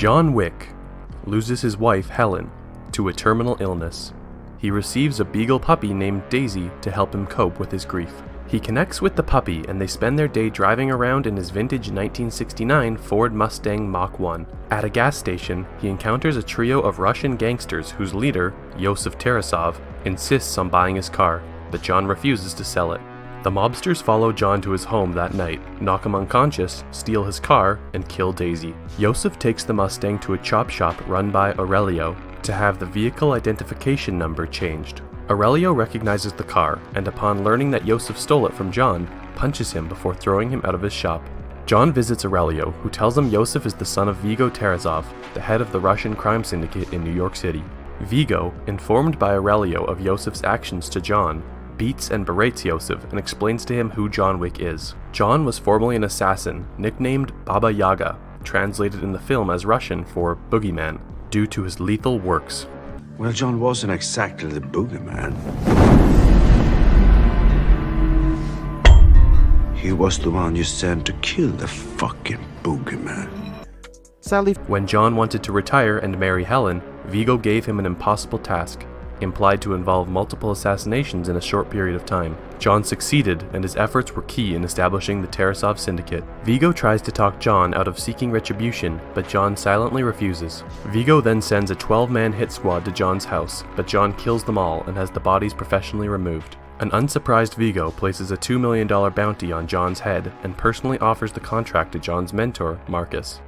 John Wick loses his wife, Helen, to a terminal illness. He receives a beagle puppy named Daisy to help him cope with his grief. He connects with the puppy and they spend their day driving around in his vintage 1969 Ford Mustang Mach 1. At a gas station, he encounters a trio of Russian gangsters whose leader, Yosef Tarasov, insists on buying his car, but John refuses to sell it. The mobsters follow John to his home that night, knock him unconscious, steal his car, and kill Daisy. Yosef takes the Mustang to a chop shop run by Aurelio to have the vehicle identification number changed. Aurelio recognizes the car, and upon learning that Yosef stole it from John, punches him before throwing him out of his shop. John visits Aurelio, who tells him Yosef is the son of Vigo Tarasov, the head of the Russian crime syndicate in New York City. Vigo, informed by Aurelio of Yosef's actions to John, beats and berates Yosef and explains to him who John Wick is. John was formerly an assassin, nicknamed Baba Yaga, translated in the film as Russian for boogeyman, due to his lethal works. Well, John wasn't exactly the boogeyman. He was the one you sent to kill the fucking boogeyman. Sadly, when John wanted to retire and marry Helen, Vigo gave him an impossible task, implied to involve multiple assassinations in a short period of time. John succeeded, and his efforts were key in establishing the Tarasov syndicate. Vigo tries to talk John out of seeking retribution, but John silently refuses. Vigo then sends a 12-man hit squad to John's house, but John kills them all and has the bodies professionally removed. An unsurprised Vigo places a $2 million bounty on John's head and personally offers the contract to John's mentor, Marcus.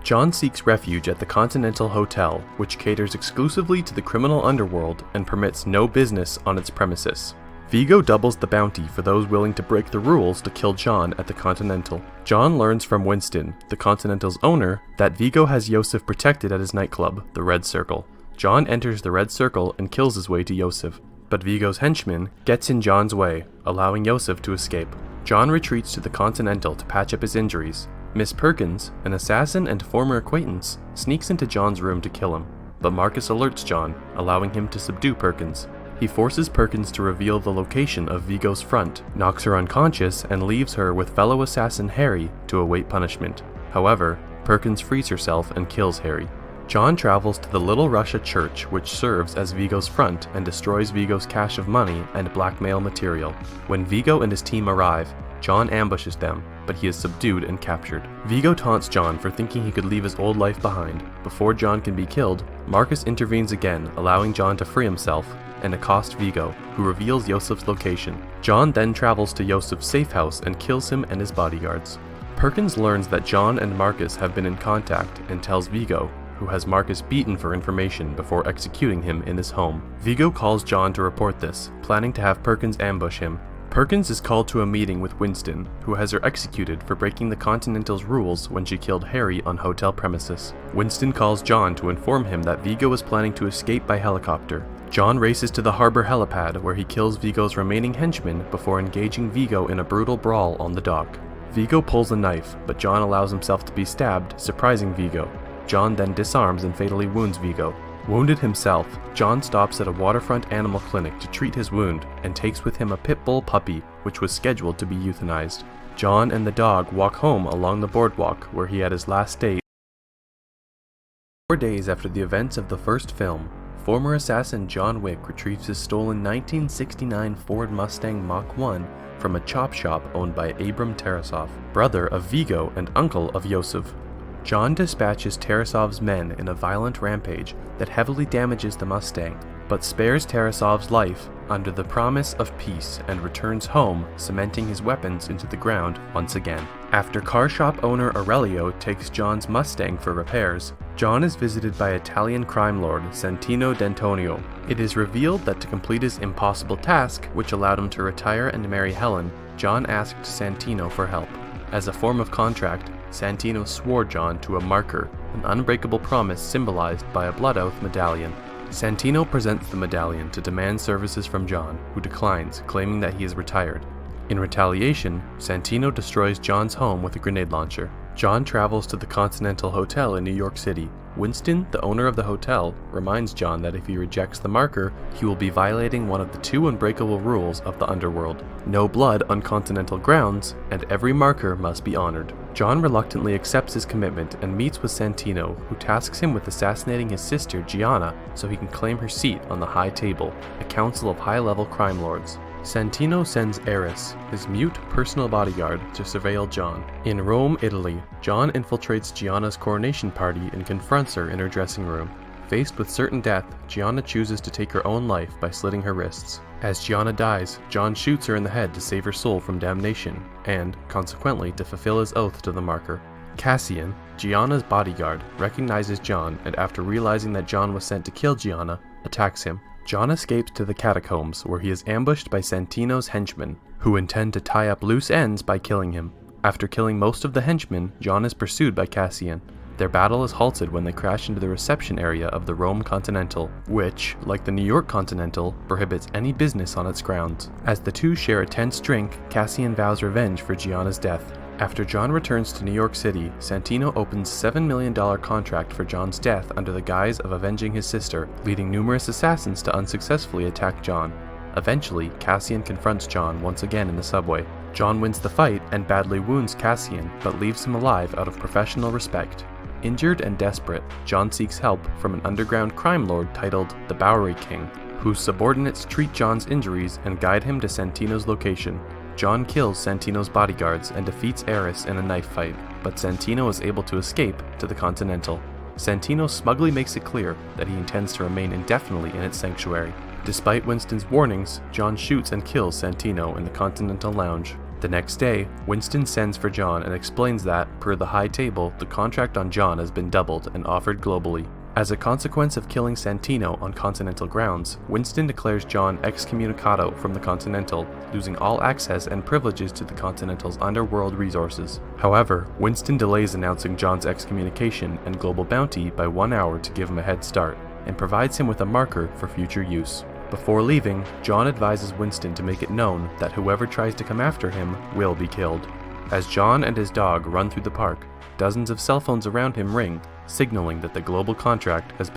John seeks refuge at the Continental Hotel, which caters exclusively to the criminal underworld and permits no business on its premises. Vigo doubles the bounty for those willing to break the rules to kill John at the Continental. John learns from Winston, the Continental's owner, that Vigo has Yosef protected at his nightclub, the Red Circle. John enters the Red Circle and kills his way to Yosef, but Vigo's henchman gets in John's way, allowing Yosef to escape. John retreats to the Continental to patch up his injuries. Miss Perkins, an assassin and former acquaintance, sneaks into John's room to kill him, but Marcus alerts John, allowing him to subdue Perkins. He forces Perkins to reveal the location of Vigo's front, knocks her unconscious, and leaves her with fellow assassin Harry to await punishment. However, Perkins frees herself and kills Harry. John travels to the Little Russia church, which serves as Vigo's front, and destroys Vigo's cache of money and blackmail material. When Vigo and his team arrive, John ambushes them, but he is subdued and captured. Vigo taunts John for thinking he could leave his old life behind. Before John can be killed, Marcus intervenes again, allowing John to free himself and accost Vigo, who reveals Yosef's location. John then travels to Yosef's safe house and kills him and his bodyguards. Perkins learns that John and Marcus have been in contact and tells Vigo, who has Marcus beaten for information before executing him in his home. Vigo calls John to report this, planning to have Perkins ambush him. Perkins is called to a meeting with Winston, who has her executed for breaking the Continental's rules when she killed Harry on hotel premises. Winston calls John to inform him that Vigo is planning to escape by helicopter. John races to the harbor helipad where he kills Vigo's remaining henchmen before engaging Vigo in a brutal brawl on the dock. Vigo pulls a knife, but John allows himself to be stabbed, surprising Vigo. John then disarms and fatally wounds Vigo. Wounded himself, John stops at a waterfront animal clinic to treat his wound and takes with him a pit bull puppy, which was scheduled to be euthanized. John and the dog walk home along the boardwalk where he had his last day. 4 days after the events of the first film, former assassin John Wick retrieves his stolen 1969 Ford Mustang Mach 1 from a chop shop owned by Abram Tarasov, brother of Vigo and uncle of Yosef. John dispatches Tarasov's men in a violent rampage that heavily damages the Mustang, but spares Tarasov's life under the promise of peace and returns home, cementing his weapons into the ground once again. After car shop owner Aurelio takes John's Mustang for repairs, John is visited by Italian crime lord Santino D'Antonio. It is revealed that to complete his impossible task, which allowed him to retire and marry Helen, John asked Santino for help. As a form of contract, Santino swore John to a marker, an unbreakable promise symbolized by a blood oath medallion. Santino presents the medallion to demand services from John, who declines, claiming that he is retired. In retaliation, Santino destroys John's home with a grenade launcher. John travels to the Continental Hotel in New York City. Winston, the owner of the hotel, reminds John that if he rejects the marker, he will be violating one of the 2 unbreakable rules of the underworld: no blood on Continental grounds, and every marker must be honored. John reluctantly accepts his commitment and meets with Santino, who tasks him with assassinating his sister Gianna so he can claim her seat on the High Table, a council of high-level crime lords. Santino sends Eris, his mute personal bodyguard, to surveil John. In Rome, Italy, John infiltrates Gianna's coronation party and confronts her in her dressing room. Faced with certain death, Gianna chooses to take her own life by slitting her wrists. As Gianna dies, John shoots her in the head to save her soul from damnation, and, consequently, to fulfill his oath to the marker. Cassian, Gianna's bodyguard, recognizes John and, after realizing that John was sent to kill Gianna, attacks him. John escapes to the catacombs, where he is ambushed by Santino's henchmen, who intend to tie up loose ends by killing him. After killing most of the henchmen, John is pursued by Cassian. Their battle is halted when they crash into the reception area of the Rome Continental, which, like the New York Continental, prohibits any business on its grounds. As the two share a tense drink, Cassian vows revenge for Gianna's death. After John returns to New York City, Santino opens a $7 million contract for John's death under the guise of avenging his sister, leading numerous assassins to unsuccessfully attack John. Eventually, Cassian confronts John once again in the subway. John wins the fight and badly wounds Cassian, but leaves him alive out of professional respect. Injured and desperate, John seeks help from an underground crime lord titled the Bowery King, whose subordinates treat John's injuries and guide him to Santino's location. John kills Santino's bodyguards and defeats Eris in a knife fight, but Santino is able to escape to the Continental. Santino smugly makes it clear that he intends to remain indefinitely in its sanctuary. Despite Winston's warnings, John shoots and kills Santino in the Continental Lounge. The next day, Winston sends for John and explains that, per the High Table, the contract on John has been doubled and offered globally. As a consequence of killing Santino on Continental grounds, Winston declares John excommunicado from the Continental, losing all access and privileges to the Continental's underworld resources. However, Winston delays announcing John's excommunication and global bounty by 1 hour to give him a head start, and provides him with a marker for future use. Before leaving, John advises Winston to make it known that whoever tries to come after him will be killed. As John and his dog run through the park, dozens of cell phones around him ring, signaling that the global contract has been.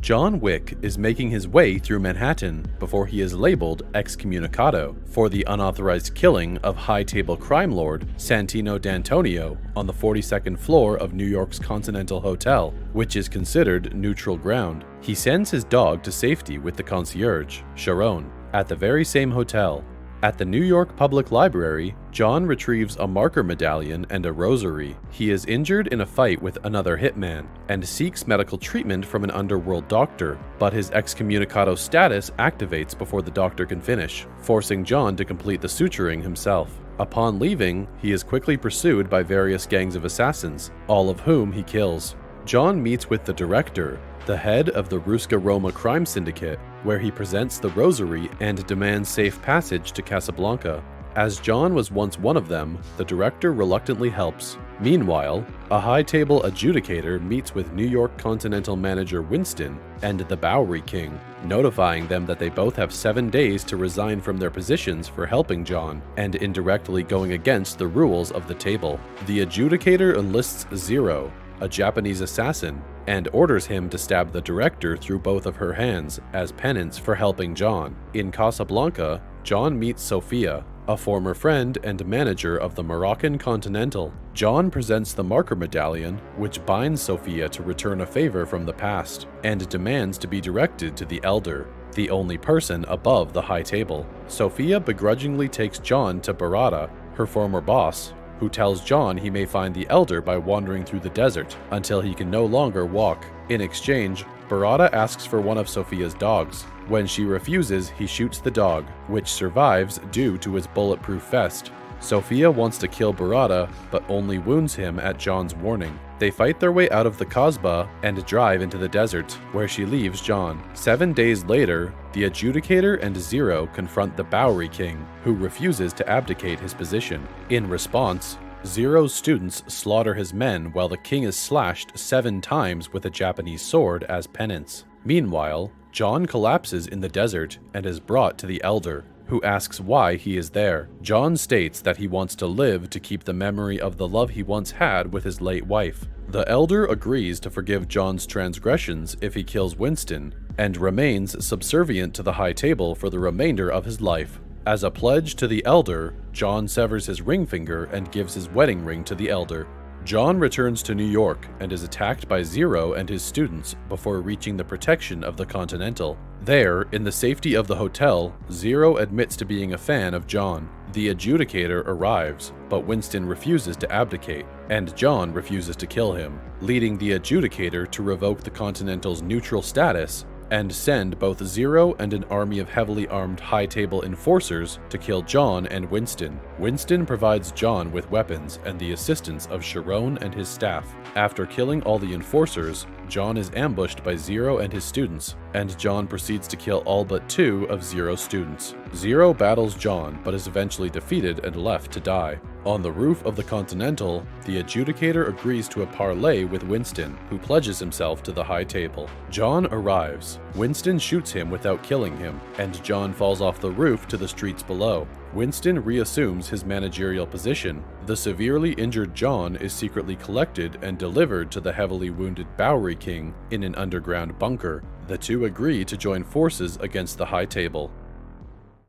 John Wick is making his way through Manhattan before he is labeled excommunicado for the unauthorized killing of High Table crime lord Santino D'Antonio on the 42nd floor of New York's Continental Hotel, which is considered neutral ground. He sends his dog to safety with the concierge, Sharon, at the very same hotel. At the New York Public Library, John retrieves a marker medallion and a rosary. He is injured in a fight with another hitman, and seeks medical treatment from an underworld doctor, but his excommunicado status activates before the doctor can finish, forcing John to complete the suturing himself. Upon leaving, he is quickly pursued by various gangs of assassins, all of whom he kills. John meets with the director, the head of the Ruska Roma crime syndicate, where he presents the rosary and demands safe passage to Casablanca. As John was once one of them, the director reluctantly helps. Meanwhile, a High Table adjudicator meets with New York Continental manager Winston and the Bowery King, notifying them that they both have 7 days to resign from their positions for helping John, and indirectly going against the rules of the table. The adjudicator enlists Zero, a Japanese assassin, and orders him to stab the director through both of her hands as penance for helping John. In Casablanca, John meets Sophia, a former friend and manager of the Moroccan Continental. John presents the marker medallion, which binds Sophia to return a favor from the past, and demands to be directed to the Elder, the only person above the High Table. Sophia begrudgingly takes John to Barada, her former boss, who tells John he may find the Elder by wandering through the desert until he can no longer walk. In exchange, Barada asks for one of Sophia's dogs. When she refuses, he shoots the dog, which survives due to his bulletproof vest. Sophia wants to kill Barada, but only wounds him at John's warning. They fight their way out of the Kasbah and drive into the desert, where she leaves John. 7 days later, the adjudicator and Zero confront the Bowery King, who refuses to abdicate his position. In response, Zero's students slaughter his men while the king is slashed 7 times with a Japanese sword as penance. Meanwhile, John collapses in the desert and is brought to the Elder. who asks why he is there. John states that he wants to live to keep the memory of the love he once had with his late wife. The elder agrees to forgive John's transgressions if he kills Winston, and remains subservient to the High Table for the remainder of his life. As a pledge to the elder, John severs his ring finger and gives his wedding ring to the elder. John returns to New York and is attacked by Zero and his students before reaching the protection of the Continental. There, in the safety of the hotel, Zero admits to being a fan of John. The adjudicator arrives, but Winston refuses to abdicate, and John refuses to kill him, leading the adjudicator to revoke the Continental's neutral status and send both Zero and an army of heavily armed High Table enforcers to kill John and Winston. Winston provides John with weapons and the assistance of Sharon and his staff. After killing all the enforcers, John is ambushed by Zero and his students, and John proceeds to kill all but 2 of Zero's students. Zero battles John, but is eventually defeated and left to die. On the roof of the Continental, the adjudicator agrees to a parley with Winston, who pledges himself to the High Table. John arrives. Winston shoots him without killing him, and John falls off the roof to the streets below. Winston reassumes his managerial position. The severely injured John is secretly collected and delivered to the heavily wounded Bowery King in an underground bunker. The two agree to join forces against the High Table.